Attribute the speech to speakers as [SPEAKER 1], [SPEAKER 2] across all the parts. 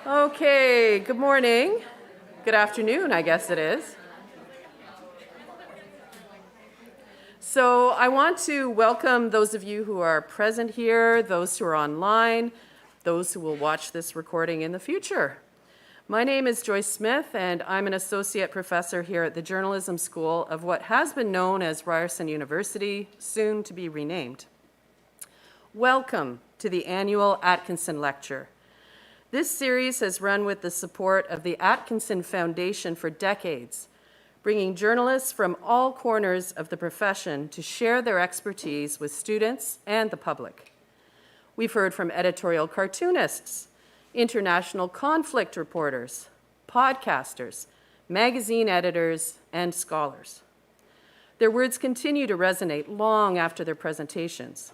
[SPEAKER 1] Okay, good morning. Good afternoon, I guess it is. So I want to welcome those of you who are present here, those who are online, those who will watch this recording in the future. My name is Joyce Smith, and I'm an associate professor here at the Journalism School of what has been known as Ryerson University, soon to be renamed. Welcome to the annual Atkinson Lecture. This series has run with the support of the Atkinson Foundation for decades, bringing journalists from all corners of the profession to share their expertise with students and the public. We've heard from editorial cartoonists, international conflict reporters, podcasters, magazine editors, and scholars. Their words continue to resonate long after their presentations.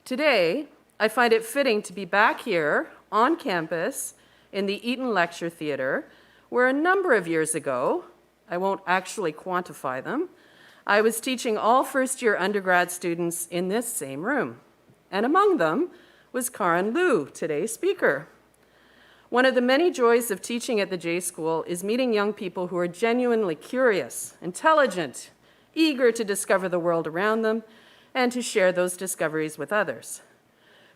[SPEAKER 1] Today, I find it fitting to be back here on campus in the Eaton Lecture Theatre, where a number of years ago, I won't actually quantify them, I was teaching all first-year undergrad students in this same room. And among them was Karon Liu, today's speaker. One of the many joys of teaching at the J School is meeting young people who are genuinely curious, intelligent, eager to discover the world around them, and to share those discoveries with others.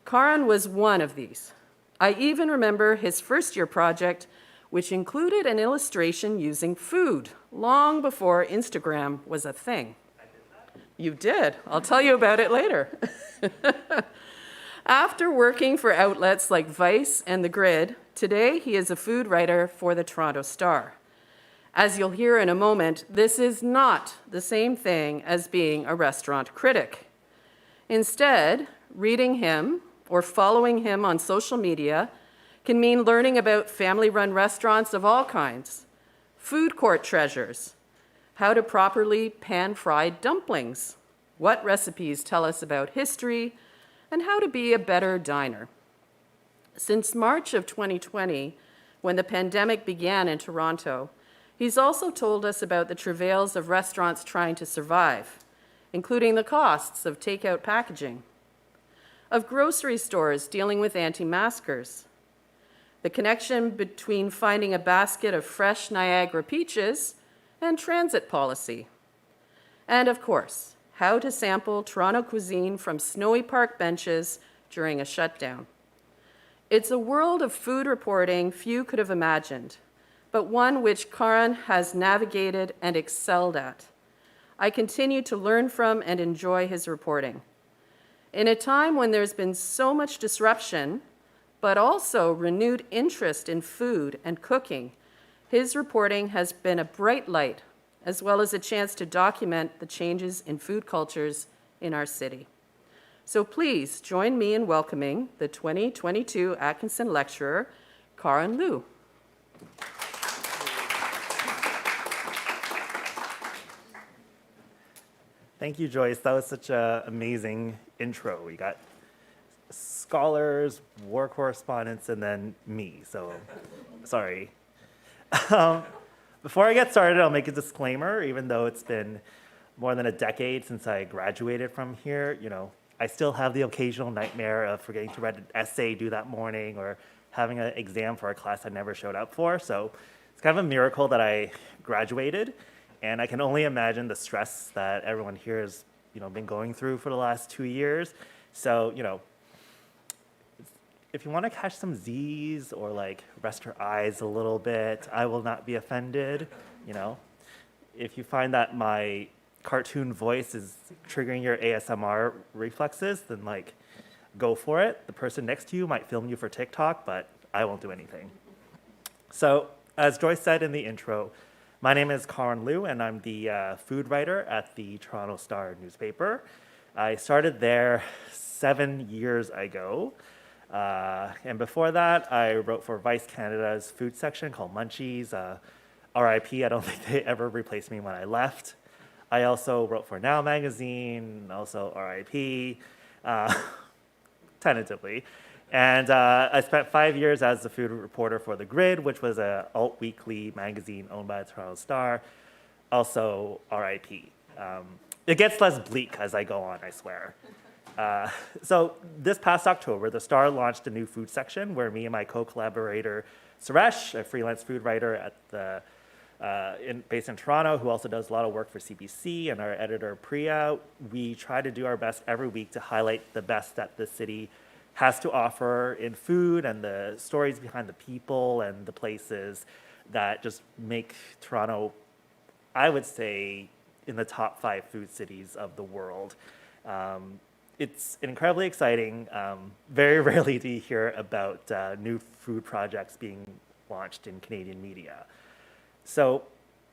[SPEAKER 1] Karon was one of these. I even remember his first-year project, which included an illustration using food, long before Instagram was a thing. I did that. You did. I'll tell you about it later. After working for outlets like Vice and The Grid, today he is a food writer for the Toronto Star. As you'll hear in a moment, this is not the same thing as being a restaurant critic. Instead, reading him or following him on social media can mean learning about family-run restaurants of all kinds, food court treasures, how to properly pan-fry dumplings, what recipes tell us about history, and how to be a better diner. Since March of 2020, when the pandemic began in Toronto, he's also told us about the travails of restaurants trying to survive, including the costs of takeout packaging, of grocery stores dealing with anti-maskers, the connection between finding a basket of fresh Niagara peaches and transit policy, and of course, how to sample Toronto cuisine from snowy park benches during a shutdown. It's a world of food reporting few could have imagined, but one which Karon has navigated and excelled at. I continue to learn from and enjoy his reporting. In a time when there's been so much disruption, but also renewed interest in food and cooking, his reporting has been a bright light, as well as a chance to document the changes in food cultures in our city. So please join me in welcoming the 2022 Atkinson Lecturer, Karon Liu.
[SPEAKER 2] Thank you, Joyce. That was such an amazing intro. We got scholars, war correspondents, and then me, so sorry. Before I get started, I'll make a disclaimer. Even though it's been more than a decade since I graduated from here, I still have the occasional nightmare of forgetting to write an essay due that morning or having an exam for a class I never showed up for. So it's kind of a miracle that I graduated. And I can only imagine the stress that everyone here has, been going through for the last 2 years. So, if you want to catch some Z's or rest your eyes a little bit, I will not be offended. If you find that my cartoon voice is triggering your ASMR reflexes, then go for it. The person next to you might film you for TikTok, but I won't do anything. So, as Joyce said in the intro, my name is Karon Liu, and I'm the food writer at the Toronto Star newspaper. I started there 7 years ago, and before that, I wrote for Vice Canada's food section called Munchies. RIP, I don't think they ever replaced me when I left. I also wrote for Now Magazine, also RIP, tentatively. And I spent 5 years as the food reporter for The Grid, which was an alt-weekly magazine owned by the Toronto Star, also RIP. It gets less bleak as I go on, I swear. So this past October, the Star launched a new food section where me and my co-collaborator Suresh, a freelance food writer at the based in Toronto, who also does a lot of work for CBC, and our editor Priya, we try to do our best every week to highlight the best that the city has to offer in food and the stories behind the people and the places that just make Toronto, I would say, in the top 5 food cities of the world. It's incredibly exciting. Very rarely do you hear about new food projects being launched in Canadian media. So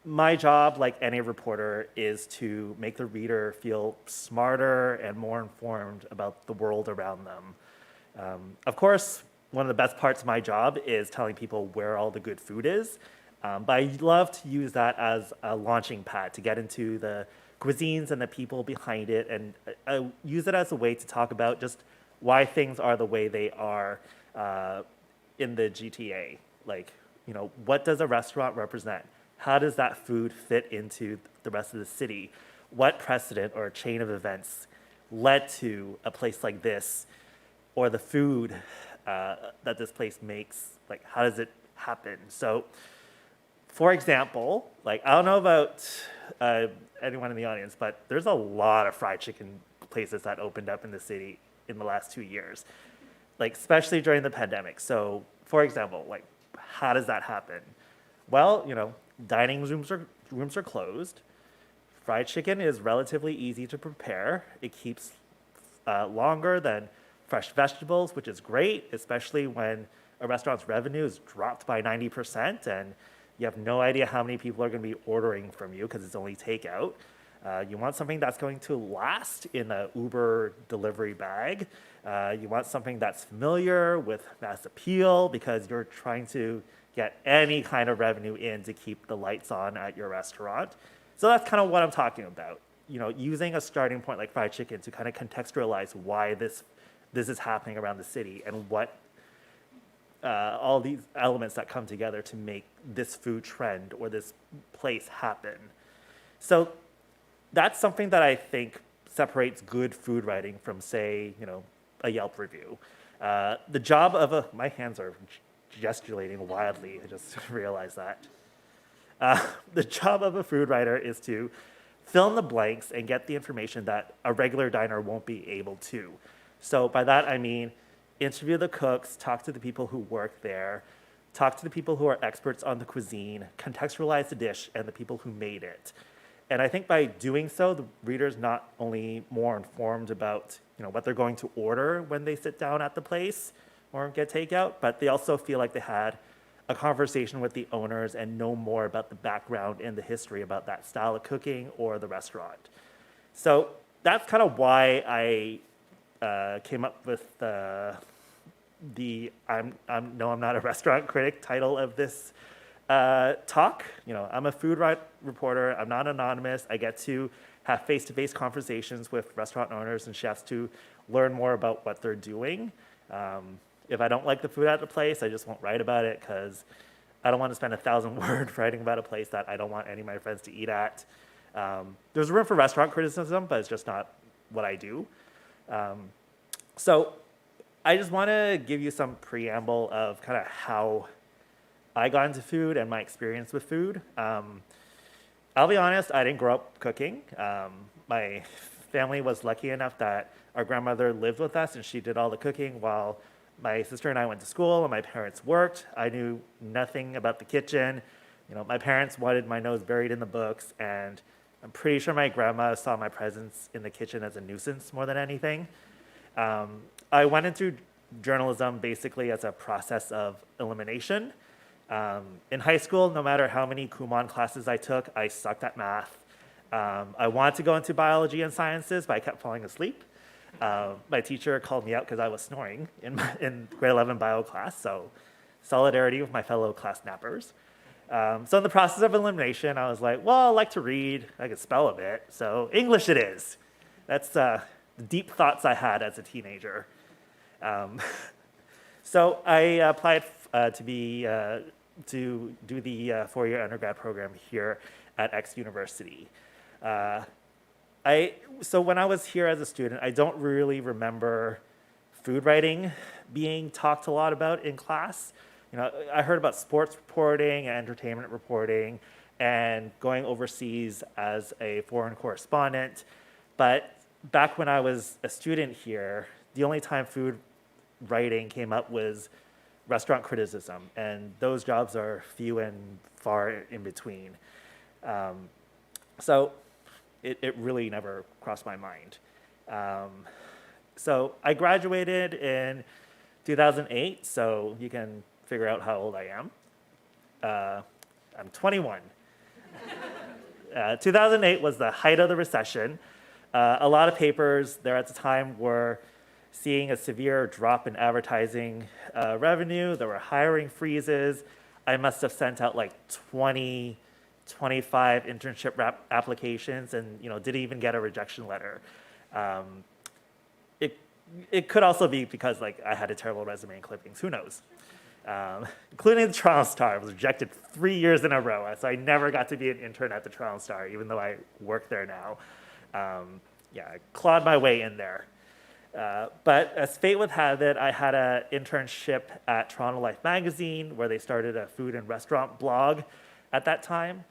[SPEAKER 2] my job, like any reporter, is to make the reader feel smarter and more informed about the world around them. Of course, one of the best parts of my job is telling people where all the good food is, but I love to use that as a launching pad to get into the cuisines and the people behind it, and I use it as a way to talk about just why things are the way they are in the GTA. Like, you know, what does a restaurant represent? How does that food fit into the rest of the city? What precedent or chain of events led to a place like this, or the food that this place makes? Like, how does it happen? So, for example, like, I don't know about anyone in the audience, but there's a lot of fried chicken places that opened up in the city in the last 2 years, like, especially during the pandemic. So, for example, like, how does that happen? Well, you know, dining rooms are closed. Fried chicken is relatively easy to prepare. It keeps longer than fresh vegetables, which is great, especially when a restaurant's revenue is dropped by 90% and you have no idea how many people are going to be ordering from you because it's only takeout. You want something that's going to last in an Uber delivery bag. You want something that's familiar with mass appeal because you're trying to get any kind of revenue in to keep the lights on at your restaurant. So that's kind of what I'm talking about. You know, using a starting point like fried chicken to kind of contextualize why this is happening around the city and what all these elements that come together to make this food trend or this place happen. So that's something that I think separates good food writing from, say, you know, a Yelp review. The job of my hands are gesticulating wildly. I just realized that. The job of a food writer is to fill in the blanks and get the information that a regular diner won't be able to. So by that I mean interview the cooks, talk to the people who work there, talk to the people who are experts on the cuisine, contextualize the dish and the people who made it. And I think by doing so, the reader's not only more informed about, you know, what they're going to order when they sit down at the place or get takeout, but they also feel like they had a conversation with the owners and know more about the background and the history about that style of cooking or the restaurant. So that's kind of why I came up with I'm not a restaurant critic title of this talk. You know, I'm a food reporter. I'm not anonymous. I get to have face-to-face conversations with restaurant owners and chefs to learn more about what they're doing. If I don't like the food at the place, I just won't write about it because I don't want to spend 1,000 words writing about a place that I don't want any of my friends to eat at. There's room for restaurant criticism, but it's just not what I do. So I just want to give you some preamble of kind of how I got into food and my experience with food. I'll be honest, I didn't grow up cooking. My family was lucky enough that our grandmother lived with us and she did all the cooking while my sister and I went to school and my parents worked. I knew nothing about the kitchen. You know, my parents wanted my nose buried in the books, and I'm pretty sure my grandma saw my presence in the kitchen as a nuisance more than anything. I went into journalism basically as a process of elimination. In high school, no matter how many Kumon classes I took, I sucked at math. I wanted to go into biology and sciences, but I kept falling asleep. My teacher called me out because I was snoring in grade 11 bio class, so solidarity with my fellow class nappers. So in the process of elimination, I was like, well, I like to read, I can spell a bit, so English it is. That's the deep thoughts I had as a teenager. So I applied to do the four-year undergrad program here at X University. So when I was here as a student, I don't really remember food writing being talked a lot about in class. I heard about sports reporting and entertainment reporting and going overseas as a foreign correspondent. But back when I was a student here, the only time food writing came up was restaurant criticism, and those jobs are few and far in between. So it really never crossed my mind. So I graduated in 2008, so you can figure out how old I am. I'm 21. 2008 was the height of the recession. A lot of papers there at the time were seeing a severe drop in advertising revenue. There were hiring freezes. I must have sent out like 20, 25 internship applications and didn't even get a rejection letter. It could also be because I had a terrible resume and clippings. Who knows? Including the Toronto Star. I was rejected 3 years in a row, so I never got to be an intern at the Toronto Star, even though I work there now. I clawed my way in there. But as fate would have it, I had an internship at Toronto Life magazine, where they started a food and restaurant blog at that time.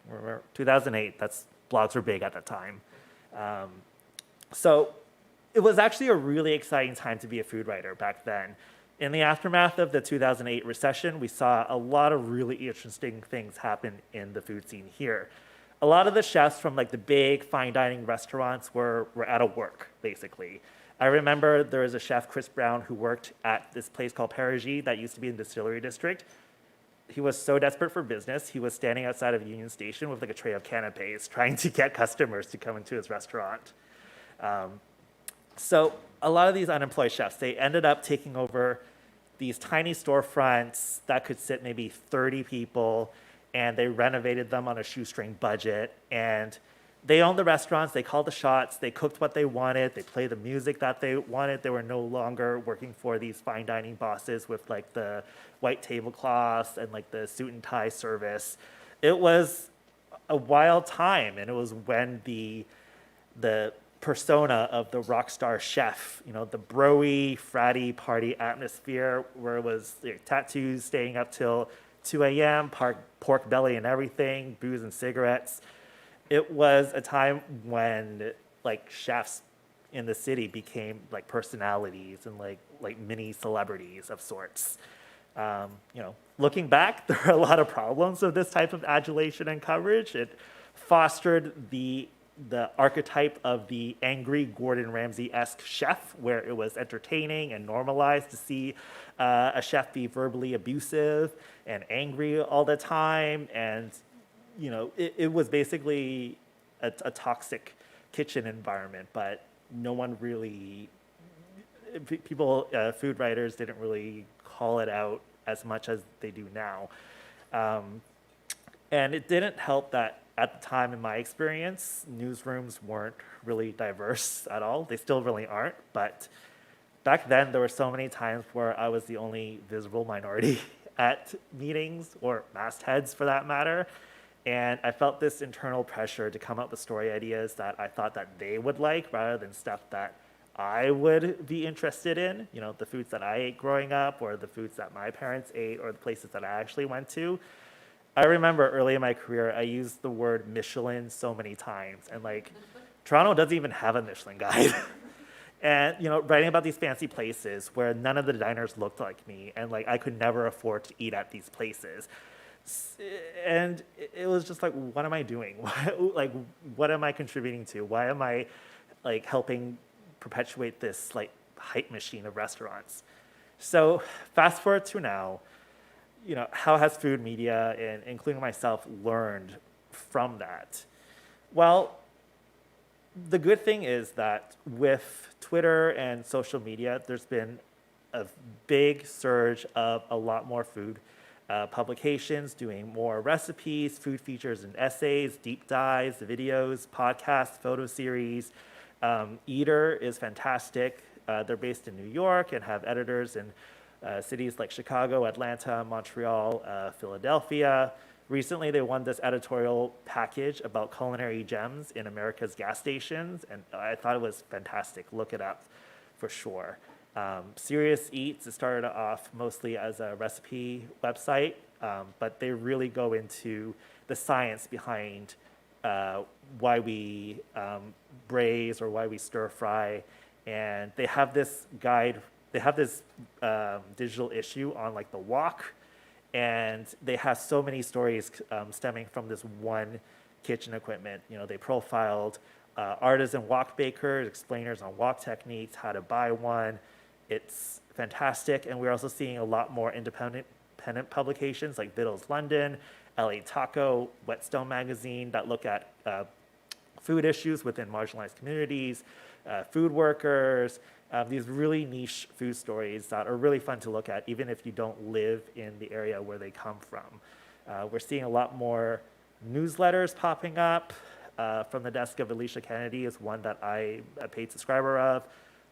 [SPEAKER 2] 2008, blogs were big at that time. So it was actually a really exciting time to be a food writer back then. In the aftermath of the 2008 recession, we saw a lot of really interesting things happen in the food scene here. A lot of the chefs from the big fine dining restaurants were out of work, basically. I remember there was a chef, Chris Brown, who worked at this place called Perigee that used to be in the Distillery District. He was so desperate for business, he was standing outside of Union Station with a tray of canapes, trying to get customers to come into his restaurant. So a lot of these unemployed chefs, they ended up taking over these tiny storefronts that could sit maybe 30 people, and they renovated them on a shoestring budget. And they owned the restaurants, they called the shots, they cooked what they wanted, they played the music that they wanted. They were no longer working for these fine dining bosses with the white tablecloths and the suit and tie service. It was a wild time, and it was when the persona of the rock star chef, the bro-y, fratty party atmosphere, where it was tattoos staying up till 2 a.m., pork belly and everything, booze and cigarettes. It was a time when chefs in the city became personalities and mini celebrities of sorts. Looking back, there are a lot of problems with this type of adulation and coverage. It fostered the archetype of the angry Gordon Ramsay-esque chef, where it was entertaining and normalized to see a chef be verbally abusive and angry all the time. And it was basically a toxic kitchen environment, but no one really, food writers didn't really call it out as much as they do now. And it didn't help that at the time, in my experience, newsrooms weren't really diverse at all. They still really aren't, but back then there were so many times where I was the only visible minority at meetings, or mastheads for that matter. And I felt this internal pressure to come up with story ideas that I thought that they would like, rather than stuff that I would be interested in, the foods that I ate growing up, or the foods that my parents ate, or the places that I actually went to. I remember early in my career, I used the word Michelin so many times, and Toronto doesn't even have a Michelin guide. And writing about these fancy places where none of the diners looked like me, and I could never afford to eat at these places. And it was just what am I doing? What am I contributing to? Why am I helping perpetuate this hype machine of restaurants? So fast forward to now. How has food media, and including myself, learned from that? Well, the good thing is that with Twitter and social media, there's been a big surge of a lot more food publications doing more recipes, food features and essays, deep dives, videos, podcasts, photo series. Eater is fantastic. They're based in New York and have editors in cities like Chicago, Atlanta, Montreal, Philadelphia. Recently, they won this editorial package about culinary gems in America's gas stations, and I thought it was fantastic. Look it up for sure. Serious Eats, it started off mostly as a recipe website, but they really go into the science behind why we braise or why we stir fry. And they have this guide, they have this digital issue on like the wok, and they have so many stories stemming from this one kitchen equipment. You know, they profiled artisan wok bakers, explainers on wok techniques, how to buy one. It's fantastic, and we're also seeing a lot more independent publications like Vittles London, LA Taco, Whetstone Magazine that look at food issues within marginalized communities, food workers, these really niche food stories that are really fun to look at, even if you don't live in the area where they come from. We're seeing a lot more newsletters popping up. From the desk of Alicia Kennedy is one that I'm a paid subscriber of.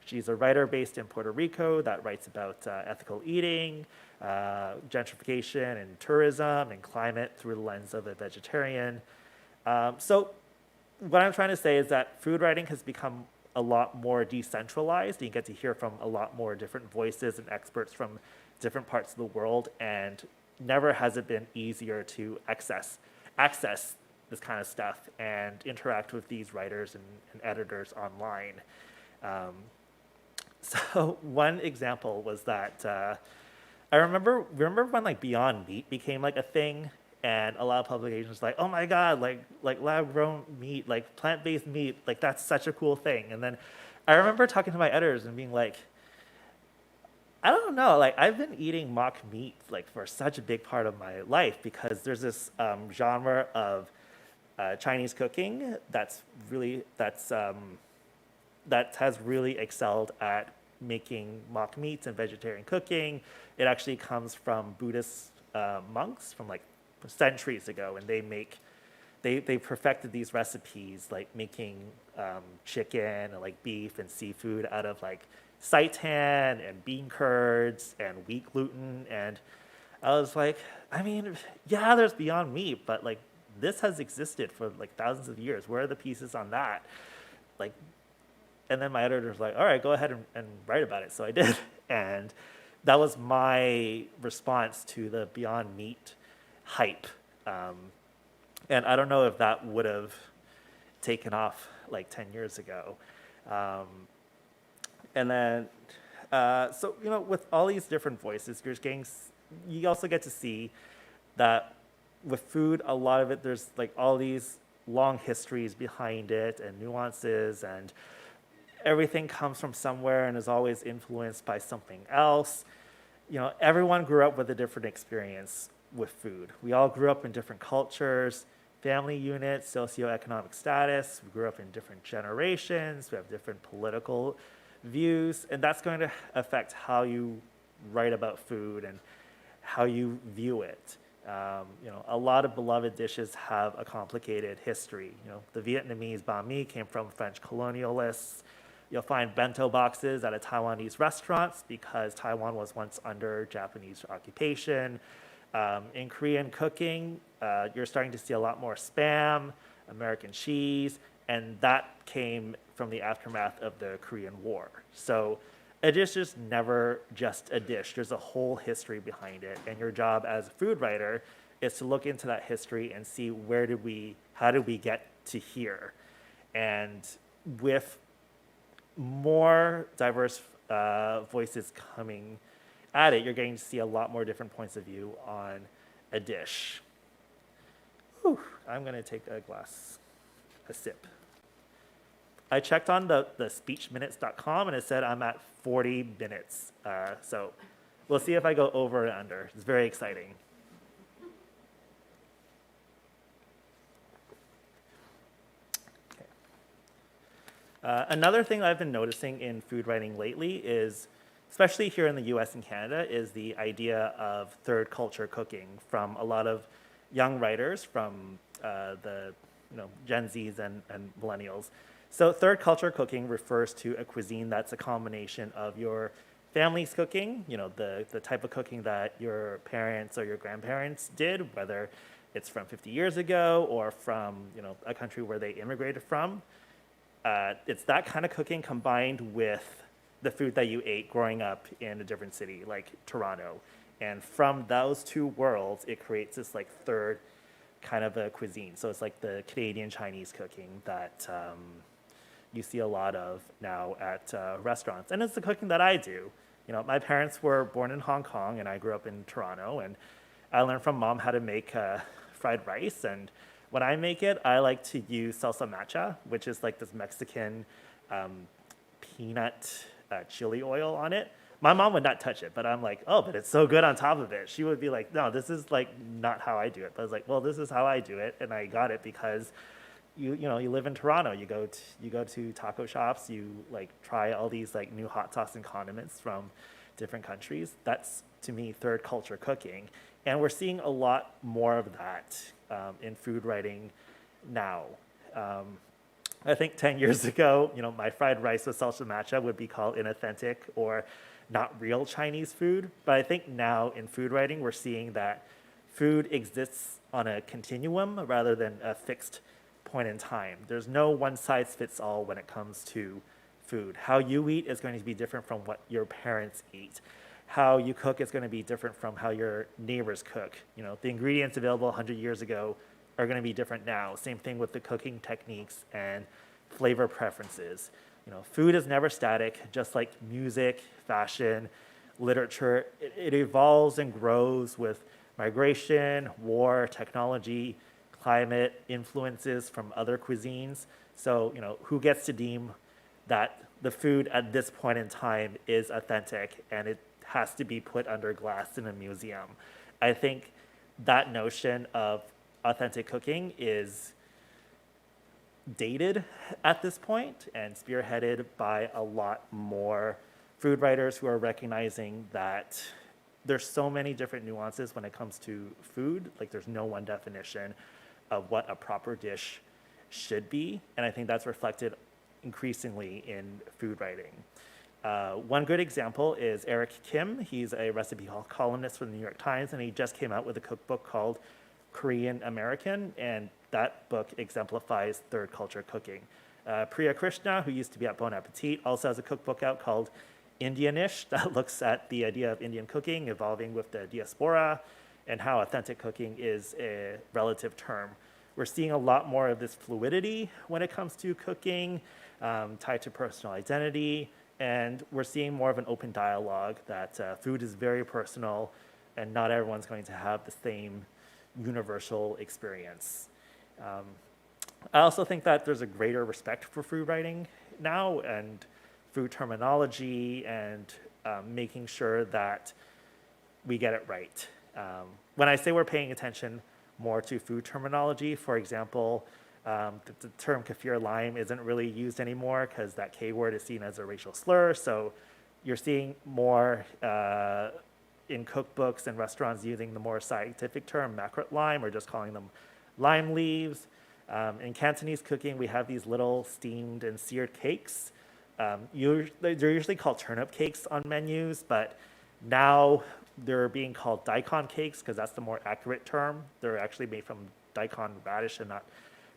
[SPEAKER 2] She's a writer based in Puerto Rico that writes about ethical eating, gentrification and tourism and climate through the lens of a vegetarian. So what I'm trying to say is that food writing has become a lot more decentralized. You get to hear from a lot more different voices and experts from different parts of the world, and never has it been easier to access this kind of stuff and interact with these writers and editors online. So one example was that I remember when like Beyond Meat became like a thing, and a lot of publications like, oh my God, like lab-grown meat, like plant-based meat, like that's such a cool thing. And then I remember talking to my editors and being like, I don't know, like I've been eating mock meat like for such a big part of my life, because there's this genre of Chinese cooking that has really excelled at making mock meats and vegetarian cooking. It actually comes from Buddhist monks from like centuries ago, and they perfected these recipes, like making chicken and like beef and seafood out of like seitan and bean curds and wheat gluten. And I was like, I mean, yeah, there's Beyond Meat, but like this has existed for like thousands of years. Where are the pieces on that? Like, and then my editor was like, all right, go ahead and write about it. So I did. And that was my response to the Beyond Meat hype. And I don't know if that would have taken off like 10 years ago. And then, so, you know, with all these different voices, you also get to see that with food, a lot of it, there's like all these long histories behind it and nuances, and everything comes from somewhere and is always influenced by something else. You know, everyone grew up with a different experience with food. We all grew up in different cultures, family units, socioeconomic status. We grew up in different generations. We have different political views, and that's going to affect how you write about food and how you view it. You know, a lot of beloved dishes have a complicated history. You know, the Vietnamese banh mi came from French colonialists. You'll find bento boxes at a Taiwanese restaurants because Taiwan was once under Japanese occupation. In Korean cooking, you're starting to see a lot more Spam, American cheese, and that came from the aftermath of the Korean War. So a dish is never just a dish. There's a whole history behind it, and your job as a food writer is to look into that history and see how did we get to here. And with more diverse voices coming at it, you're getting to see a lot more different points of view on a dish. Whew, I'm gonna take a sip. I checked on the speechminutes.com and it said I'm at 40 minutes. So we'll see if I go over and under. It's very exciting. Another thing I've been noticing in food writing lately is, especially here in the US and Canada, is the idea of third culture cooking from a lot of young writers from the Gen Zs and millennials. So third culture cooking refers to a cuisine that's a combination of your family's cooking, the type of cooking that your parents or your grandparents did, whether it's from 50 years ago or from a country where they immigrated from. It's that kind of cooking combined with the food that you ate growing up in a different city, like Toronto. And from those two worlds, it creates this like third kind of a cuisine. So it's like the Canadian Chinese cooking that you see a lot of now at restaurants. And it's the cooking that I do. My parents were born in Hong Kong and I grew up in Toronto, and I learned from mom how to make fried rice. And when I make it, I like to use salsa macha, which is like this Mexican peanut chili oil on it. My mom would not touch it, but I'm like, oh, but it's so good on top of it. She would be like, no, this is like not how I do it. But I was like, well, this is how I do it, and I got it because you live in Toronto. You go to taco shops. You like try all these like new hot sauce and condiments from different countries. That's to me third culture cooking, and we're seeing a lot more of that in food writing now. I think 10 years ago, my fried rice with salsa macha would be called inauthentic or not real Chinese food. But I think now in food writing, we're seeing that food exists on a continuum rather than a fixed point in time. There's no one size fits all when it comes to food. How you eat is going to be different from what your parents eat. How you cook is going to be different from how your neighbors cook. The ingredients available 100 years ago are going to be different now. Same thing with the cooking techniques and flavor preferences. Food is never static, just like music, fashion, literature. It evolves and grows with migration, war, technology, climate, influences from other cuisines. So, who gets to deem that the food at this point in time is authentic and it has to be put under glass in a museum? I think that notion of authentic cooking is dated at this point and spearheaded by a lot more food writers who are recognizing that there's so many different nuances when it comes to food. Like there's no one definition of what a proper dish should be. And I think that's reflected increasingly in food writing. One good example is Eric Kim. He's a recipe columnist for the New York Times, and he just came out with a cookbook called Korean American, and that book exemplifies third culture cooking. Priya Krishna, who used to be at Bon Appetit, also has a cookbook out called Indianish that looks at the idea of Indian cooking evolving with the diaspora and how authentic cooking is a relative term. We're seeing a lot more of this fluidity when it comes to cooking, tied to personal identity, and we're seeing more of an open dialogue that food is very personal and not everyone's going to have the same universal experience. I also think that there's a greater respect for food writing now and food terminology and making sure that we get it right. When I say we're paying attention more to food terminology, for example, the term kaffir lime isn't really used anymore because that K word is seen as a racial slur. So you're seeing more in cookbooks and restaurants using the more scientific term macrot lime or just calling them lime leaves. In Cantonese cooking, we have these little steamed and seared cakes. They're usually called turnip cakes on menus, but now they're being called daikon cakes because that's the more accurate term. They're actually made from daikon radish and not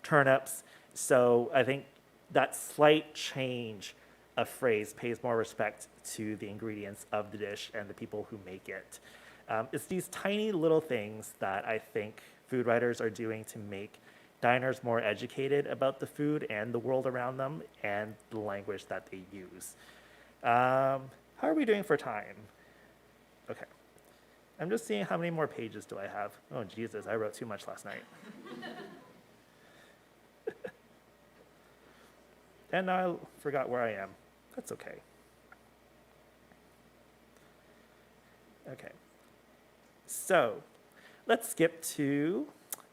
[SPEAKER 2] turnips. So I think that slight change of phrase pays more respect to the ingredients of the dish and the people who make it. It's these tiny little things that I think food writers are doing to make diners more educated about the food and the world around them and the language that they use. How are we doing for time? Okay. I'm just seeing how many more pages do I have. Oh, Jesus, I wrote too much last night. And now I forgot where I am. That's okay. Okay. So let's skip to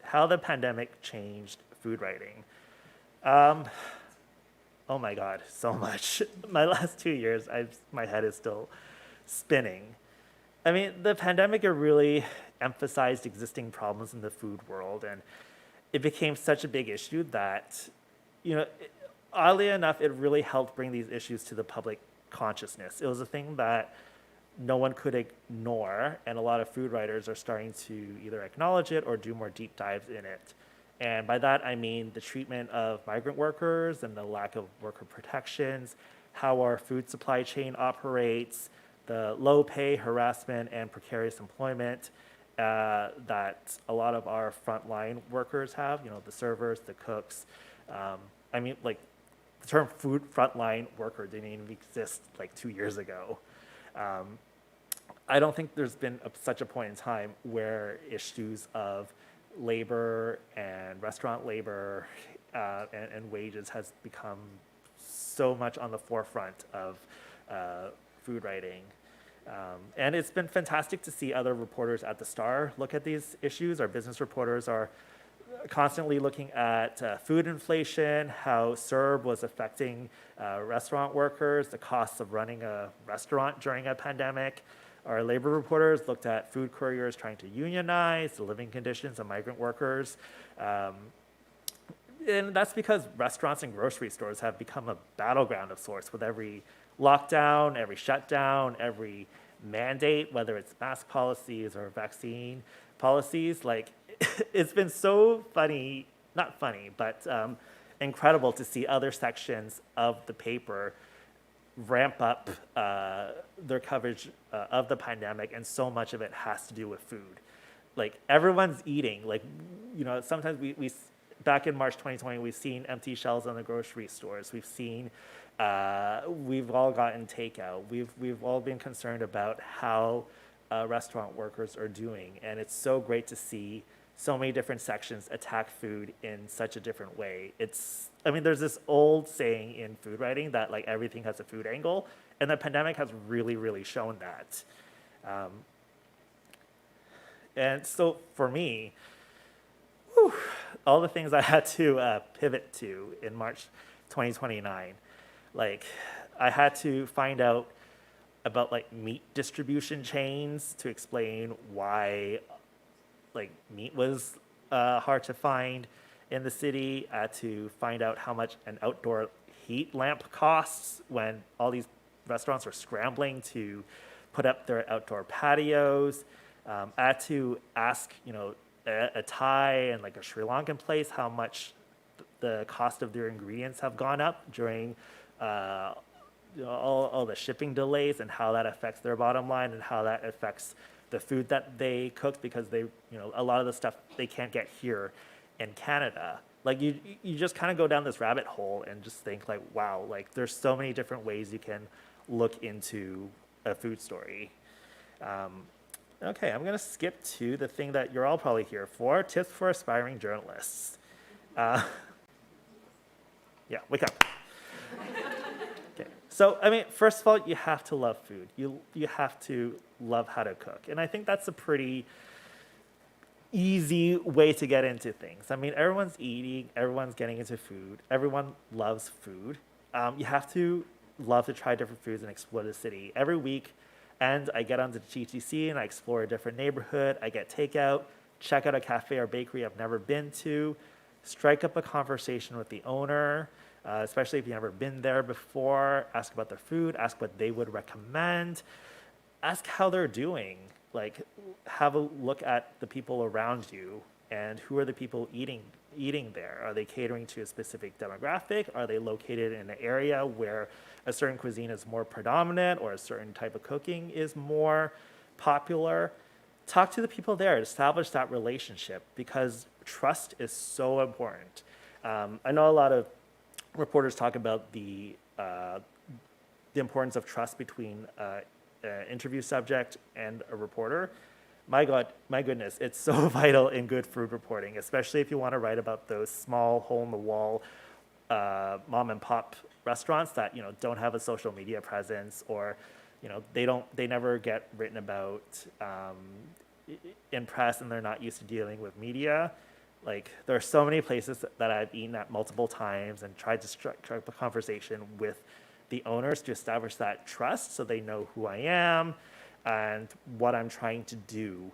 [SPEAKER 2] how the pandemic changed food writing. Oh my God, so much. My last 2 years, my head is still spinning. I mean, the pandemic really emphasized existing problems in the food world, and it became such a big issue that, oddly enough, it really helped bring these issues to the public consciousness. It was a thing that no one could ignore, and a lot of food writers are starting to either acknowledge it or do more deep dives in it. And by that, I mean the treatment of migrant workers and the lack of worker protections, how our food supply chain operates, the low pay, harassment, and precarious employment that a lot of our frontline workers have, the servers, the cooks. I mean, like, the term food frontline worker didn't even exist like 2 years ago. I don't think there's been such a point in time where issues of labor and restaurant labor and wages has become so much on the forefront of food writing. And it's been fantastic to see other reporters at the Star look at these issues. Our business reporters are constantly looking at food inflation, how CERB was affecting restaurant workers, the costs of running a restaurant during a pandemic. Our labor reporters looked at food couriers trying to unionize, the living conditions of migrant workers. And that's because restaurants and grocery stores have become a battleground of sorts with every lockdown, every shutdown, every mandate, whether it's mask policies or vaccine policies. Like, it's been so funny, not funny, but incredible to see other sections of the paper ramp up their coverage of the pandemic, and so much of it has to do with food. Like, everyone's eating. Like, sometimes we back in March 2020, we've seen empty shelves on the grocery stores. We've seen, we've all gotten takeout. We've all been concerned about how restaurant workers are doing, and it's so great to see so many different sections attack food in such a different way. There's this old saying in food writing that like everything has a food angle, and the pandemic has really, really shown that. And so for me, all the things I had to pivot to in March 2029, like I had to find out about like meat distribution chains to explain why like meat was hard to find in the city. I had to find out how much an outdoor heat lamp costs when all these restaurants are scrambling to put up their outdoor patios. I had to ask, a Thai and like a Sri Lankan place how much the cost of their ingredients have gone up during all the shipping delays, and how that affects their bottom line and how that affects the food that they cook, because they, a lot of the stuff they can't get here in Canada. Like you just kind of go down this rabbit hole and just think like, wow, like there's so many different ways you can look into a food story. Okay, I'm gonna skip to the thing that you're all probably here for, tips for aspiring journalists. Yeah, wake up. Okay, so first of all, you have to love food. You have to love how to cook. And I think that's a pretty easy way to get into things. Everyone's eating, everyone's getting into food, everyone loves food. You have to love to try different foods and explore the city. Every week, and I get onto the GTC and I explore a different neighborhood. I get takeout, check out a cafe or bakery I've never been to, strike up a conversation with the owner, especially if you've never been there before. Ask about their food, ask what they would recommend, ask how they're doing. Like, have a look at the people around you and who are the people eating there. Are they catering to a specific demographic? Are they located in an area where a certain cuisine is more predominant or a certain type of cooking is more popular? Talk to the people there, establish that relationship, because trust is so important. I know a lot of reporters talk about the importance of trust between an interview subject and a reporter. My goodness, it's so vital in good food reporting, especially if you want to write about those small hole-in-the-wall mom and pop restaurants that don't have a social media presence, or they never get written about in press, and they're not used to dealing with media. Like, there are so many places that I've eaten at multiple times and tried to strike up a conversation with the owners to establish that trust, so they know who I am and what I'm trying to do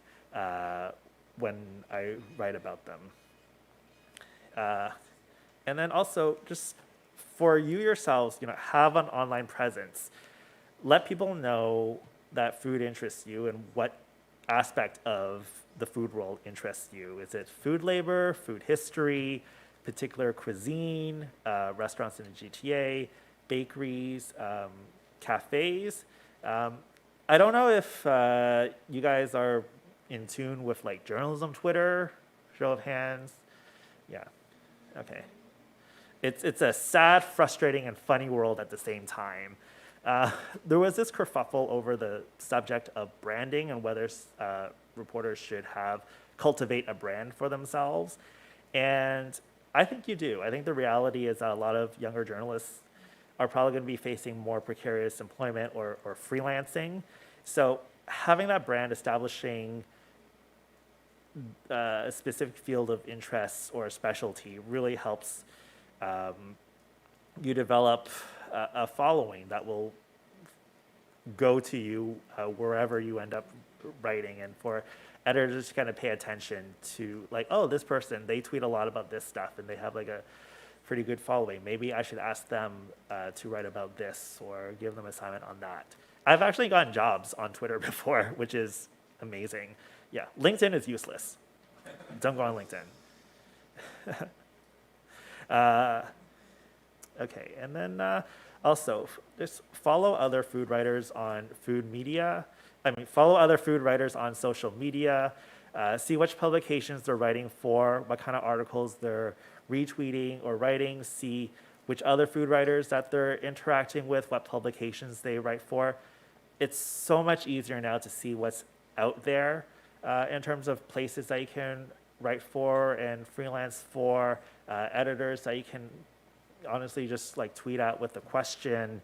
[SPEAKER 2] when I write about them. And then also, just for you yourselves, have an online presence. Let people know that food interests you and what aspect of the food world interests you. Is it food labor, food history, particular cuisine, restaurants in the GTA, bakeries, cafes? I don't know if you guys are in tune with like journalism Twitter, show of hands. Yeah, okay. It's a sad, frustrating, and funny world at the same time. There was this kerfuffle over the subject of branding and whether reporters should cultivate a brand for themselves. And I think you do. I think the reality is that a lot of younger journalists are probably going to be facing more precarious employment or freelancing. So having that brand, establishing a specific field of interest or specialty really helps you develop a following that will go to you wherever you end up writing, and for editors to kind of pay attention to like, oh, this person, they tweet a lot about this stuff and they have like a pretty good following. Maybe I should ask them to write about this or give them assignment on that. I've actually gotten jobs on Twitter before, which is amazing. Yeah, LinkedIn is useless. Don't go on LinkedIn. Okay, and then also just follow other food writers on follow other food writers on social media. See which publications they're writing for, what kind of articles they're retweeting or writing. See which other food writers that they're interacting with, what publications they write for. It's so much easier now to see what's out there in terms of places that you can write for and freelance for, editors that you can honestly just like tweet out with a question.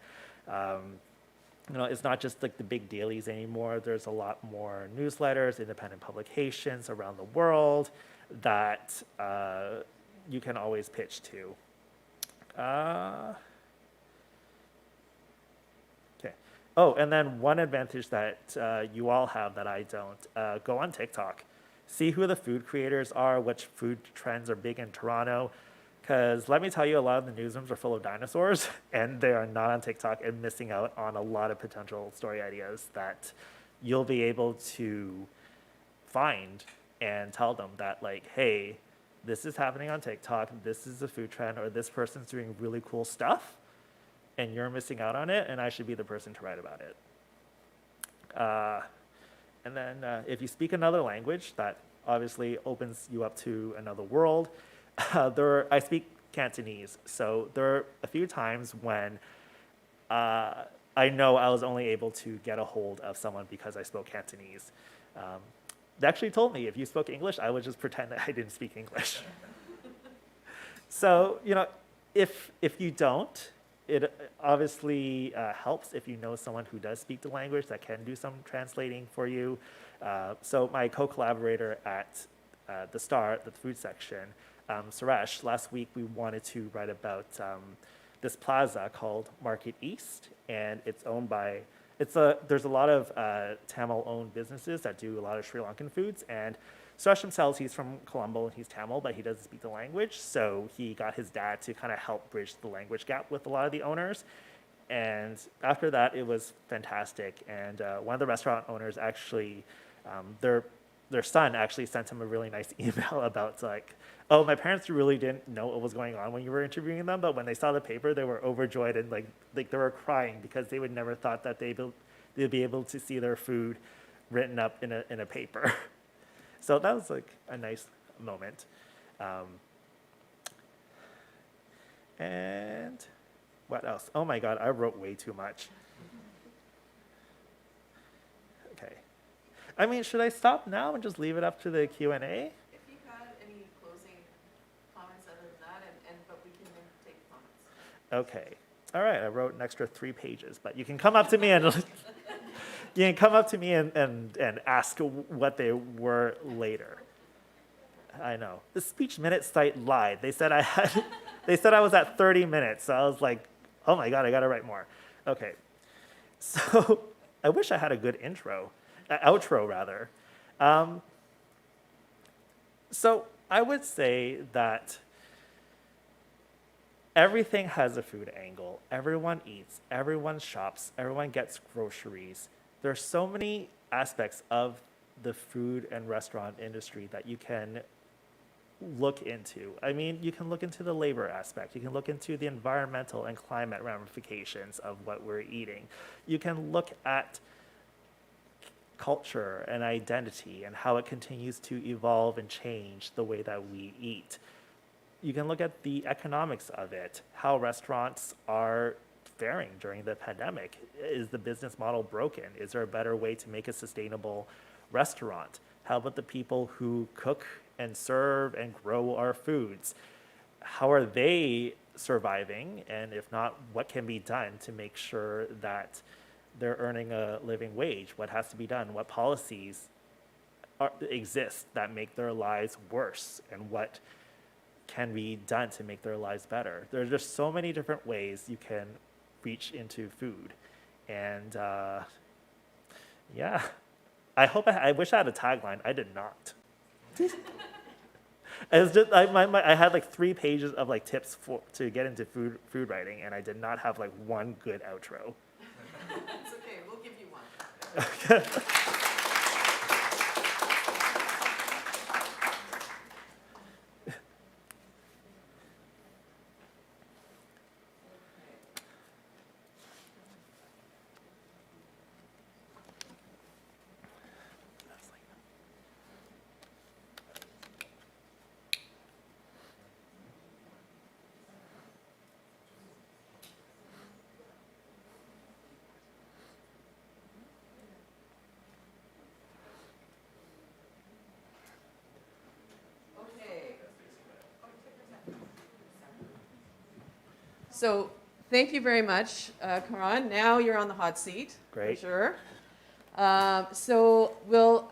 [SPEAKER 2] It's not just like the big dailies anymore. There's a lot more newsletters, independent publications around the world that you can always pitch to. Okay. Oh, and then one advantage that you all have that I don't, go on TikTok. See who the food creators are, which food trends are big in Toronto. Because let me tell you, a lot of the newsrooms are full of dinosaurs, and they are not on TikTok and missing out on a lot of potential story ideas that you'll be able to find and tell them that, like, hey, this is happening on TikTok, this is a food trend, or this person's doing really cool stuff, and you're missing out on it, and I should be the person to write about it. And then if you speak another language, that obviously opens you up to another world. I speak Cantonese, so there are a few times when I know I was only able to get a hold of someone because I spoke Cantonese. They actually told me if you spoke English, I would just pretend that I didn't speak English. So, if you don't, it obviously helps if you know someone who does speak the language that can do some translating for you. So my co-collaborator at the Star, the food section, Suresh, last week we wanted to write about this plaza called Market East, and it's owned by, there's a lot of Tamil-owned businesses that do a lot of Sri Lankan foods, and Suresh himself, he's from Colombo and he's Tamil, but he doesn't speak the language, so he got his dad to kind of help bridge the language gap with a lot of the owners. And after that, it was fantastic, and one of the restaurant owners actually, their son actually sent him a really nice email about like, oh, my parents really didn't know what was going on when you were interviewing them, but when they saw the paper, they were overjoyed and like they were crying because they would never thought that they'd be able to see their food written up in a paper. So that was like a nice moment. And what else? Oh my God, I wrote way too much. Okay. I mean, should I stop now and just leave it up to the Q&A?
[SPEAKER 1] If you had any closing comments other than that, but we can then take comments.
[SPEAKER 2] Okay. All right, I wrote an extra 3 pages, but you can come up to me and you can come up to me and ask what they were later. I know. The speech minute site lied. They said I was at 30 minutes. So I was like, oh my God, I got to write more. Okay. So I wish I had a good outro rather. So I would say that everything has a food angle. Everyone eats, everyone shops, everyone gets groceries. There's so many aspects of the food and restaurant industry that you can look into. I mean, you can look into the labor aspect. You can look into the environmental and climate ramifications of what we're eating. You can look at culture and identity and how it continues to evolve and change the way that we eat. You can look at the economics of it, how restaurants are faring during the pandemic. Is the business model broken? Is there a better way to make a sustainable restaurant? How about the people who cook and serve and grow our foods? How are they surviving? And if not, what can be done to make sure that they're earning a living wage? What has to be done? What policies exist that make their lives worse? And what can be done to make their lives better? There are just so many different ways you can reach into food. And yeah, I wish I had a tagline. I did not. It's just, I had like 3 pages of like tips to get into food writing, and I did not have like one good outro.
[SPEAKER 1] It's okay, we'll give you one. So thank you very much, Karan. Now you're on the hot seat.
[SPEAKER 2] Great.
[SPEAKER 1] For sure. So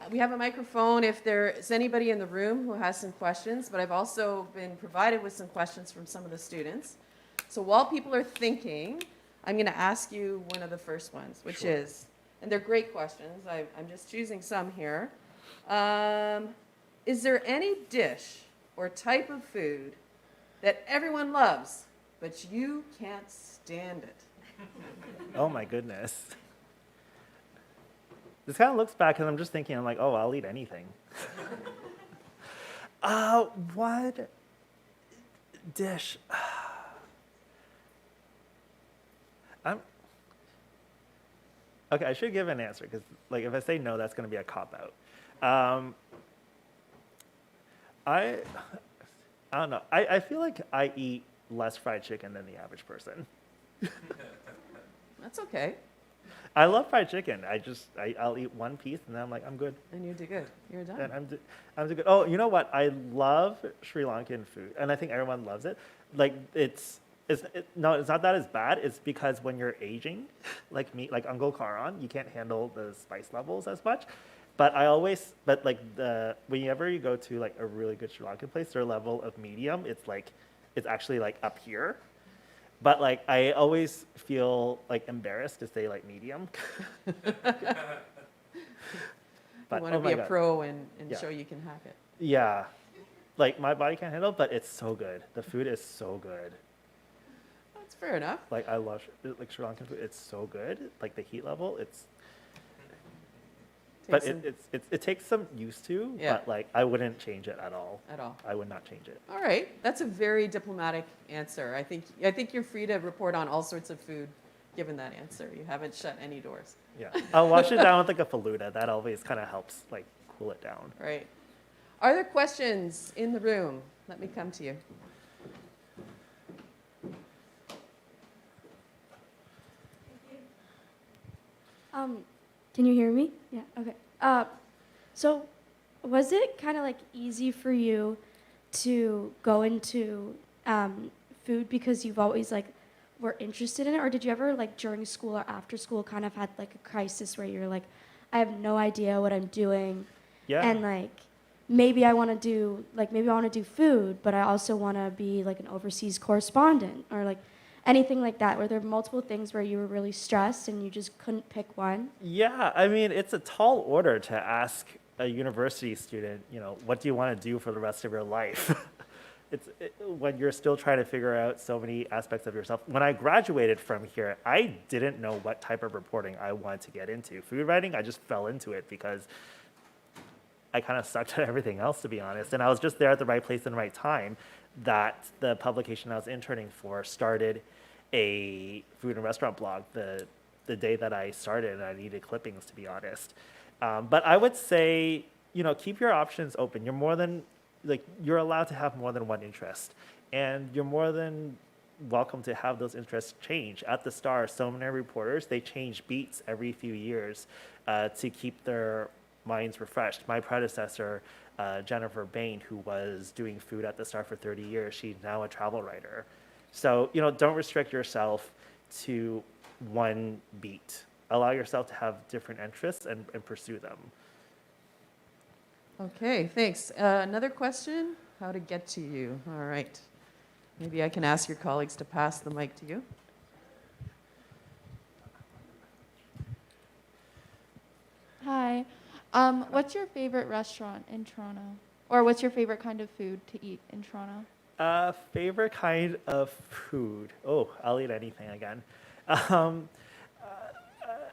[SPEAKER 1] we have a microphone if there is anybody in the room who has some questions, but I've also been provided with some questions from some of the students. So while people are thinking, I'm going to ask you one of the first ones, which
[SPEAKER 2] Sure.
[SPEAKER 1] is, and they're great questions, I'm just choosing some here. Is there any dish or type of food that everyone loves, but you can't stand it?
[SPEAKER 2] Oh my goodness. This kind of looks back, and I'm just thinking, I'm like, oh, I'll eat anything. What dish? Okay, I should give an answer, because like if I say no, that's going to be a cop-out. I don't know. I feel like I eat less fried chicken than the average person.
[SPEAKER 1] That's okay.
[SPEAKER 2] I love fried chicken. I'll eat one piece and then I'm like, I'm good.
[SPEAKER 1] And you did good. You're done.
[SPEAKER 2] And I'm good. Oh, you know what? I love Sri Lankan food, and I think everyone loves it. Like it's not that as bad. It's because when you're aging, like me, like Uncle Karan, you can't handle the spice levels as much. But whenever you go to like a really good Sri Lankan place, their level of medium, it's actually like up here. But like I always feel like embarrassed to say like medium.
[SPEAKER 1] You want to be a pro and show you can hack it.
[SPEAKER 2] Yeah, like my body can't handle it, but it's so good. The food is so good.
[SPEAKER 1] That's fair enough.
[SPEAKER 2] Like I love like Sri Lankan food. It's so good. Like the heat level, it takes some used to.
[SPEAKER 1] Yeah.
[SPEAKER 2] But like I wouldn't change it at all.
[SPEAKER 1] At all.
[SPEAKER 2] I would not change it.
[SPEAKER 1] All right, that's a very diplomatic answer. I think you're free to report on all sorts of food, given that answer. You haven't shut any doors.
[SPEAKER 2] Yeah, I'll wash it down with like a faluda. That always kind of helps like cool it down.
[SPEAKER 1] Right. Are there questions in the room? Let me come to you.
[SPEAKER 3] Can you hear me? Yeah, okay. So was it kind of like easy for you to go into food because you've always like were interested in it, or did you ever like during school or after school kind of had like a crisis where you're like, I have no idea what I'm doing,
[SPEAKER 2] Yeah.
[SPEAKER 3] and like maybe I want to do food, but I also want to be like an overseas correspondent or like anything like that? Were there multiple things where you were really stressed and you just couldn't pick one?
[SPEAKER 2] Yeah, I mean, it's a tall order to ask a university student, what do you want to do for the rest of your life? when you're still trying to figure out so many aspects of yourself. When I graduated from here, I didn't know what type of reporting I wanted to get into. Food writing, I just fell into it because I kind of sucked at everything else, to be honest. And I was just there at the right place and the right time that the publication I was interning for started a food and restaurant blog the day that I started, and I needed clippings, to be honest. But I would say, keep your options open. You're allowed to have more than one interest, and you're more than welcome to have those interests change. At the Star, so many reporters, they change beats every few years to keep their minds refreshed. My predecessor, Jennifer Bain, who was doing food at the Star for 30 years, she's now a travel writer. So, don't restrict yourself to one beat. Allow yourself to have different interests and pursue them.
[SPEAKER 1] Okay, thanks. Another question, how to get to you. All right. Maybe I can ask your colleagues to pass the mic to you.
[SPEAKER 4] Hi. What's your favorite restaurant in Toronto? Or what's your favorite kind of food to eat in Toronto?
[SPEAKER 2] Favorite kind of food? Oh, I'll eat anything again.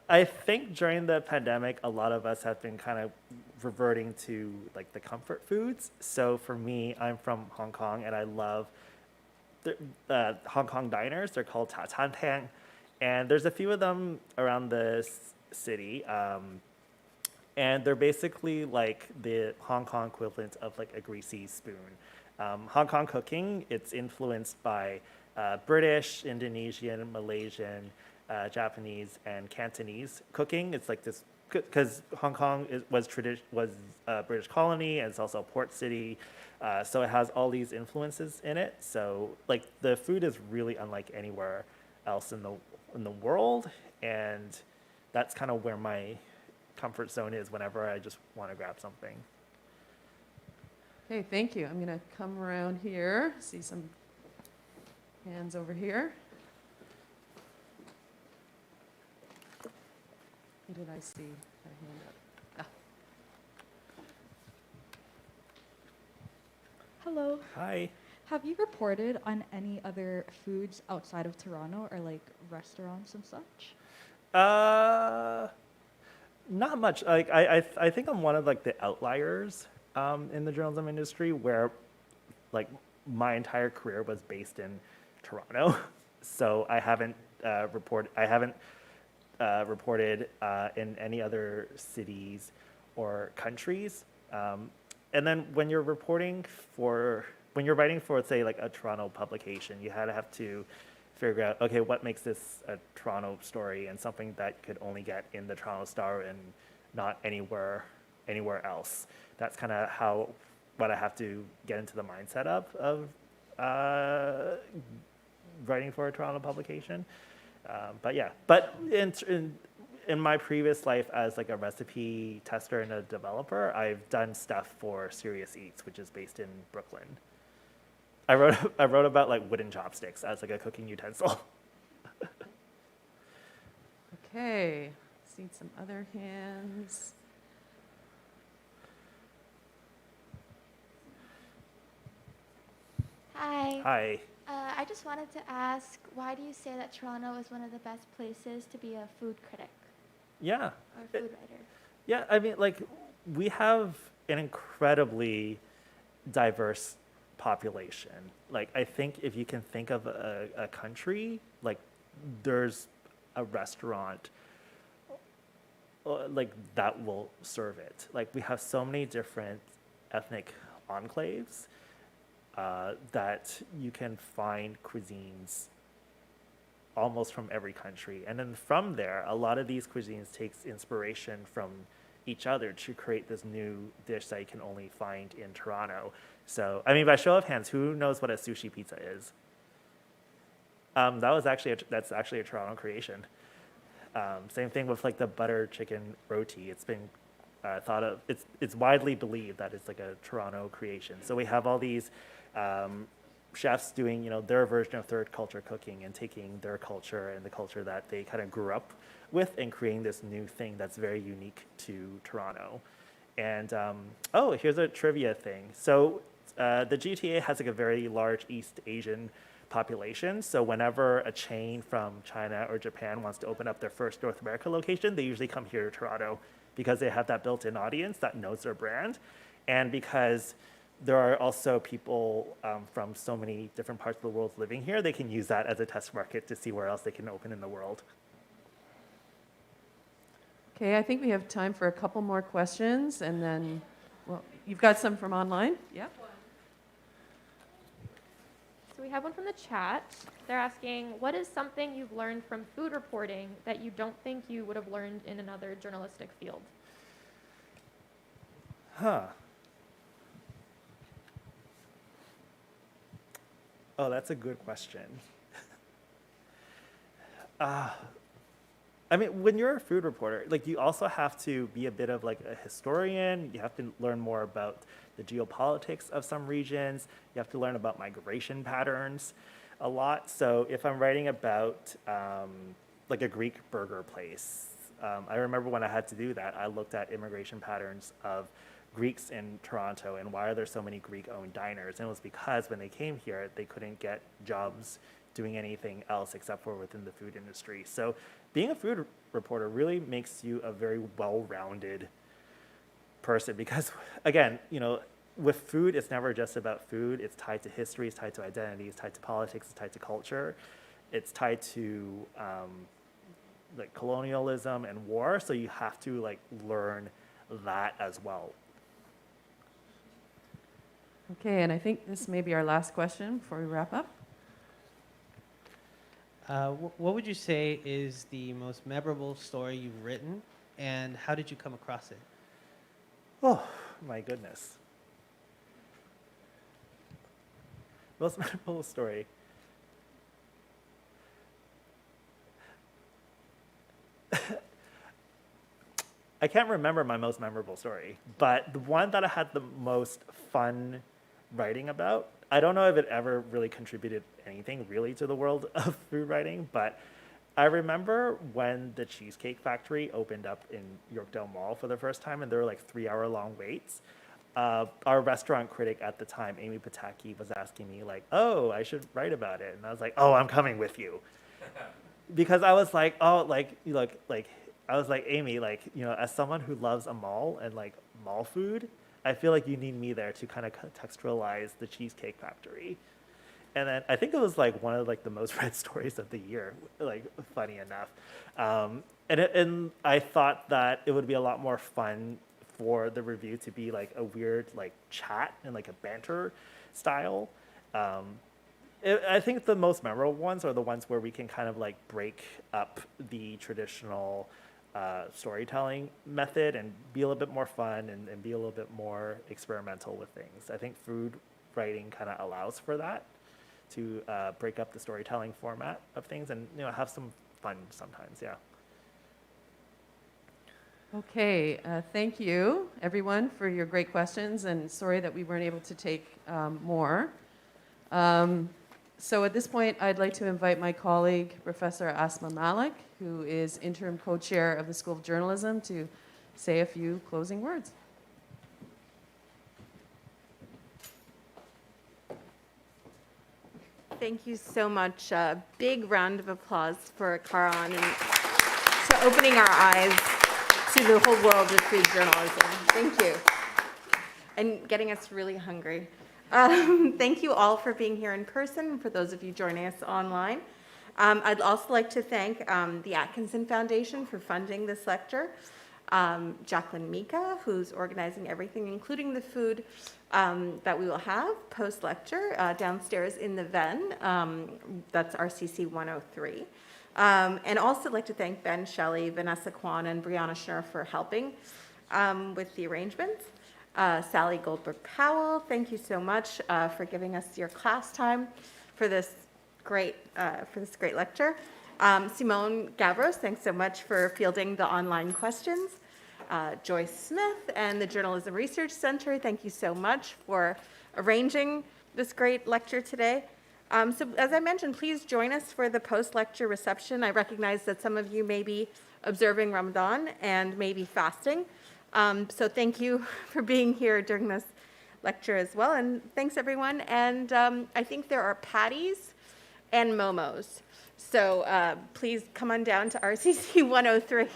[SPEAKER 2] I think during the pandemic, a lot of us have been kind of reverting to like the comfort foods. So for me, I'm from Hong Kong, and I love the Hong Kong diners. They're called Ta Tan Tang, and there's a few of them around the city. And they're basically like the Hong Kong equivalent of like a greasy spoon. Hong Kong cooking, it's influenced by British, Indonesian, Malaysian, Japanese, and Cantonese cooking. It's like this, because Hong Kong was a British colony, and it's also a port city. So it has all these influences in it. So like the food is really unlike anywhere else in the world. And that's kind of where my comfort zone is whenever I just want to grab something.
[SPEAKER 1] Okay, thank you. I'm going to come around here, see some hands over here. Who did I see? A hand up.
[SPEAKER 5] Hello.
[SPEAKER 2] Hi.
[SPEAKER 5] Have you reported on any other foods outside of Toronto or like restaurants and such?
[SPEAKER 2] Not much. Like I think I'm one of like the outliers in the journalism industry where like my entire career was based in Toronto. So I haven't reported in any other cities or countries. And then when you're writing for, say, like a Toronto publication, you have to figure out, okay, what makes this a Toronto story and something that you could only get in the Toronto Star and not anywhere else. That's kind of what I have to get into the mindset of writing for a Toronto publication. But in my previous life as like a recipe tester and a developer, I've done stuff for Serious Eats, which is based in Brooklyn. I wrote about like wooden chopsticks as like a cooking utensil.
[SPEAKER 1] Okay, see some other hands.
[SPEAKER 4] Hi.
[SPEAKER 2] Hi.
[SPEAKER 4] I just wanted to ask, why do you say that Toronto is one of the best places to be a food critic
[SPEAKER 2] Yeah.
[SPEAKER 4] or a food writer?
[SPEAKER 2] Yeah, I mean, like, we have an incredibly diverse population. Like, I think if you can think of a country, like, there's a restaurant like that will serve it. Like, we have so many different ethnic enclaves that you can find cuisines almost from every country. And then from there, a lot of these cuisines takes inspiration from each other to create this new dish that you can only find in Toronto. So, I mean, by show of hands, who knows what a sushi pizza is? That's actually a Toronto creation. Same thing with like the butter chicken roti. It's been thought of. It's widely believed that it's like a Toronto creation. So we have all these chefs doing their version of third culture cooking and taking their culture and the culture that they kind of grew up with and creating this new thing that's very unique to Toronto. And here's a trivia thing. So the GTA has like a very large East Asian population. So whenever a chain from China or Japan wants to open up their first North America location, they usually come here to Toronto because they have that built-in audience that knows their brand. And because there are also people from so many different parts of the world living here, they can use that as a test market to see where else they can open in the world.
[SPEAKER 1] Okay, I think we have time for a couple more questions, and then, well, you've got some from online? Yeah.
[SPEAKER 6] So we have one from the chat. They're asking, what is something you've learned from food reporting that you don't think you would have learned in another journalistic field?
[SPEAKER 2] Huh. Oh, that's a good question. I mean, when you're a food reporter, like you also have to be a bit of like a historian. You have to learn more about the geopolitics of some regions. You have to learn about migration patterns a lot. So if I'm writing about like a Greek burger place, I remember when I had to do that, I looked at immigration patterns of Greeks in Toronto and why are there so many Greek-owned diners? And it was because when they came here, they couldn't get jobs doing anything else except for within the food industry. So being a food reporter really makes you a very well-rounded person because, again, you know, with food, it's never just about food. It's tied to history, it's tied to identity, it's tied to politics, it's tied to culture. It's tied to like colonialism and war, so you have to like learn that as well.
[SPEAKER 1] Okay, and I think this may be our last question before we wrap up.
[SPEAKER 7] What would you say is the most memorable story you've written, and how did you come across it?
[SPEAKER 2] Oh, my goodness. Most memorable story. I can't remember my most memorable story, but the one that I had the most fun writing about, I don't know if it ever really contributed anything really to the world of food writing, but I remember when the Cheesecake Factory opened up in Yorkdale Mall for the first time, and there were like 3-hour-long waits. Our restaurant critic at the time, Amy Pataki, was asking me like, "Oh, I should write about it," and I was like, "Oh, I'm coming with you," because I was like, "Oh, like I was like, Amy, like, you know, as someone who loves a mall and like mall food, I feel like you need me there to kind of contextualize the Cheesecake Factory." And then I think it was like one of like the most read stories of the year, like funny enough. And I thought that it would be a lot more fun for the review to be like a weird like chat and like a banter style. I think the most memorable ones are the ones where we can kind of like break up the traditional storytelling method and be a little bit more fun and be a little bit more experimental with things. I think food writing kind of allows for that, to break up the storytelling format of things and, you know, have some fun sometimes, yeah.
[SPEAKER 1] Okay, thank you, everyone, for your great questions, and sorry that we weren't able to take more. So at this point, I'd like to invite my colleague, Professor Asma Malik, who is interim co-chair of the School of Journalism, to say a few closing words.
[SPEAKER 8] Thank you so much. A big round of applause for Karon and for opening our eyes to the whole world of food journalism. Thank you. And getting us really hungry. Thank you all for being here in person, and for those of you joining us online. I'd also like to thank the Atkinson Foundation for funding this lecture. Jacqueline Mika, who's organizing everything, including the food that we will have post-lecture downstairs in the Ven. That's RCC 103. And also like to thank Ben Shelley, Vanessa Kwan, and Brianna Schnur for helping with the arrangements. Sally Goldberg-Powell, thank you so much for giving us your class time for this great lecture. Simone Gavros, thanks so much for fielding the online questions. Joyce Smith and the Journalism Research Center, thank you so much for arranging this great lecture today. So as I mentioned, please join us for the post-lecture reception. I recognize that some of you may be observing Ramadan and may be fasting. So thank you for being here during this lecture as well. And thanks, everyone. And I think there are patties and momos. So please come on down to RCC 103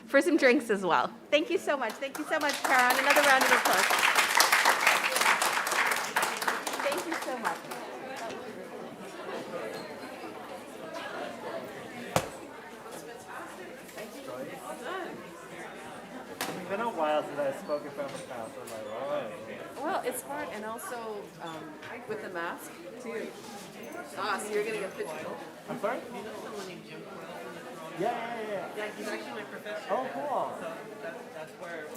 [SPEAKER 8] for some drinks as well. Thank you so much. Thank you so much, Karon. Another round of applause. Thank you so much.
[SPEAKER 2] It's been a while since I've spoken from the house. I'm like, oh.
[SPEAKER 1] Well, it's hard, and also with the mask too. So you're gonna get pictures.
[SPEAKER 2] I'm sorry?
[SPEAKER 7] You know someone named Jim Coyle from the Toronto?
[SPEAKER 2] Yeah.
[SPEAKER 7] Yeah, he's actually my professor.
[SPEAKER 2] Oh, cool.
[SPEAKER 7] So that's where.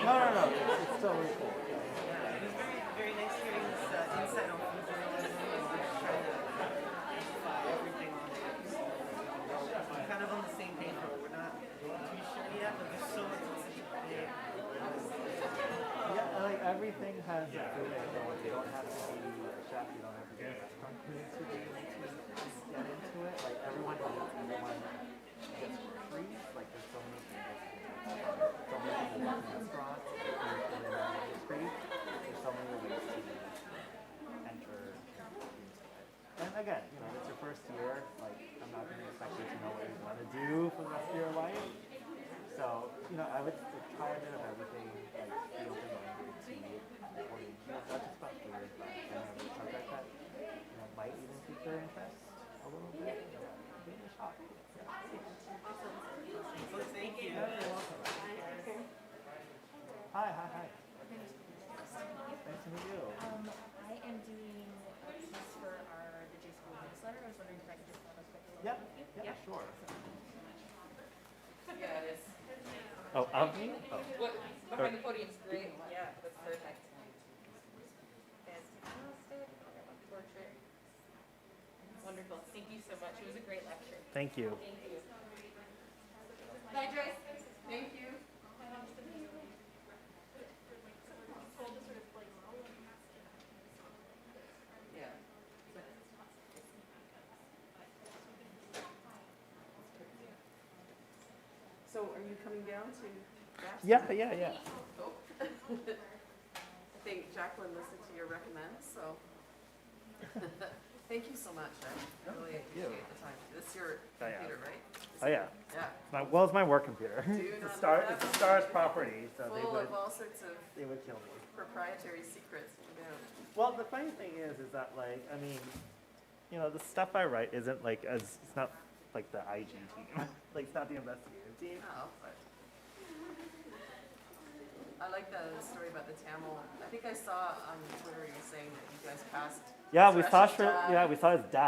[SPEAKER 2] No. It's totally cool.
[SPEAKER 7] It was very nice hearing this insight on food journalism and just trying to amplify everything on it. We're kind of on the same page, but we're not too sure yet. But there's so much. It's such a big.
[SPEAKER 2] Yeah, like everything has a food angle. You don't have to be a chef. You don't have to be a restaurant food to be able to get into it. Like everyone eats, everyone gets treats. Like there's so many people. So many people work in restaurants, in the industry. There's so many ways to enter into it. And again, you know, it's your first year. Like I'm not going to expect you to know what you want to do for the rest of your life. So, you know, I would try a bit of everything, like be open-minded to reporting, not just about food, but any other subject that, you know, might even pique their interest a little bit. You know, give it a shot.
[SPEAKER 7] Thank you.
[SPEAKER 2] Yeah, you're welcome. Hi. Nice to meet you.
[SPEAKER 9] I am doing a piece for the J School newsletter. I was wondering if I could just have a quick little
[SPEAKER 2] Yeah, sure.
[SPEAKER 1] Yeah, it is.
[SPEAKER 2] Oh, of me? Oh.
[SPEAKER 1] What, behind the podium's great. Yeah, that's perfect.
[SPEAKER 6] Fantastic. Portrait.
[SPEAKER 8] Wonderful. Thank you so much. It was a great lecture.
[SPEAKER 2] Thank you.
[SPEAKER 8] Thank you. Bye, Joyce. Thank you.
[SPEAKER 1] Yeah. So are you coming down to that?
[SPEAKER 2] Yeah.
[SPEAKER 1] Oh. I think Jacqueline listened to your recommends, so. Thank you so much. I really appreciate the time. This is your
[SPEAKER 2] Oh, yeah.
[SPEAKER 1] computer, right?
[SPEAKER 2] Oh, yeah.
[SPEAKER 1] Yeah.
[SPEAKER 2] It's my work computer.
[SPEAKER 1] Do you
[SPEAKER 2] It's
[SPEAKER 1] not
[SPEAKER 2] a
[SPEAKER 1] know that?
[SPEAKER 2] Star's property, so
[SPEAKER 1] Full of all sorts of
[SPEAKER 2] they would kill me.
[SPEAKER 1] proprietary secrets.
[SPEAKER 2] Well, the funny thing is that like, I mean, you know, the stuff I write isn't like it's not like the IG team, like it's not the investigative team.
[SPEAKER 1] No, but I like the story about the Tamil. I think I saw on Twitter you saying that you guys passed.
[SPEAKER 2] Yeah, we saw
[SPEAKER 1] Suresh's dad.
[SPEAKER 2] we saw his dad.